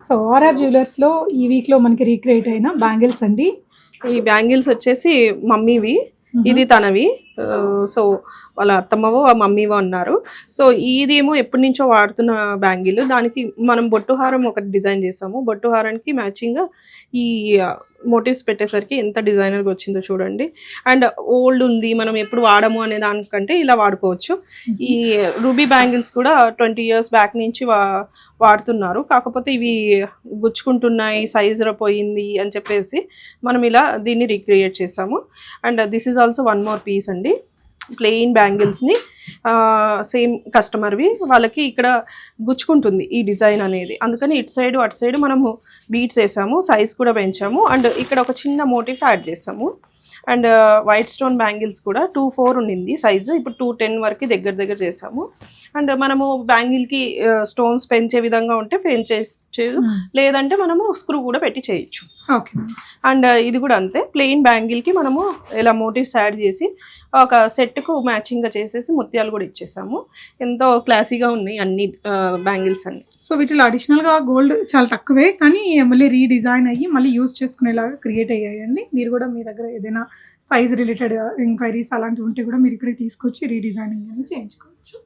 So RR జ్యువెలర్స్లో ఈ వీక్లో మనకి రీక్రియేట్ అయిన బ్యాంగిల్స్ అండి. ఈ బ్యాంగిల్స్ వచ్చేసి మమ్మీవి, ఇది తనవి. సో వాళ్ళ అత్తమ్మవో మమ్మీవో అన్నారు. సో ఇదేమో ఎప్పటి నుంచో వాడుతున్న బ్యాంగిల్. దానికి మనం బొట్టుహారం ఒకటి డిజైన్ చేసాము. బొట్టుహారానికి మ్యాచింగ్గా ఈ మోటివ్స్ పెట్టేసరికి ఎంత డిజైనర్గా వచ్చిందో చూడండి. అండ్ ఓల్డ్ ఉంది, మనం ఎప్పుడు వాడము అనే దానికంటే ఇలా వాడుకోవచ్చు. ఈ రూబీ బ్యాంగిల్స్ కూడా 20 years బ్యాక్ నుంచి వాడుతున్నారు. కాకపోతే ఇవి గుచ్చుకుంటున్నాయి, సైజు పోయింది అని చెప్పేసి మనం ఇలా దీన్ని రీక్రియేట్ చేసాము. And this is also one more piece అండి. ప్లెయిన్ బ్యాంగిల్స్ని సేమ్ కస్టమర్వి, వాళ్ళకి ఇక్కడ గుచ్చుకుంటుంది ఈ డిజైన్ అనేది. అందుకని ఇటు సైడ్ అటు సైడ్ మనము బీట్స్ వేసాము, సైజ్ కూడా పెంచాము. అండ్ ఇక్కడ ఒక చిన్న మోటివ్ యాడ్ చేసాము. అండ్ వైట్ స్టోన్ బ్యాంగిల్స్ కూడా 2.4 ఉండింది సైజు, ఇప్పుడు 2.10 వరకు దగ్గర చేసాము. అండ్ మనము బ్యాంగిల్కి స్టోన్స్ పెంచే విధంగా ఉంటే పెంచేయచ్చు, లేదంటే మనము స్క్రూ కూడా పెట్టి చేయొచ్చు. ఓకే. అండ్ ఇది కూడా అంతే, ప్లెయిన్ బ్యాంగిల్కి మనము ఇలా మోటివ్స్ యాడ్ చేసి ఒక సెట్కు మ్యాచింగ్గా చేసేసి ముత్యాలు కూడా ఇచ్చేసాము. ఎంతో క్లాసీగా ఉన్నాయి అన్ని బ్యాంగిల్స్ అన్ని. సో వీటిలో అడిషనల్గా గోల్డ్ చాలా తక్కువే, కానీ మళ్ళీ రీడిజైన్ అయ్యి మళ్ళీ యూజ్ చేసుకునేలాగా క్రియేట్ అయ్యాయండి. మీరు కూడా మీ దగ్గర ఏదైనా సైజ్ రిలేటెడ్ ఎంక్వైరీస్ అలాంటివి ఉంటే కూడా మీరు ఇక్కడికి తీసుకొచ్చి రీడిజైనింగ్ అనేది చేయించుకోవచ్చు.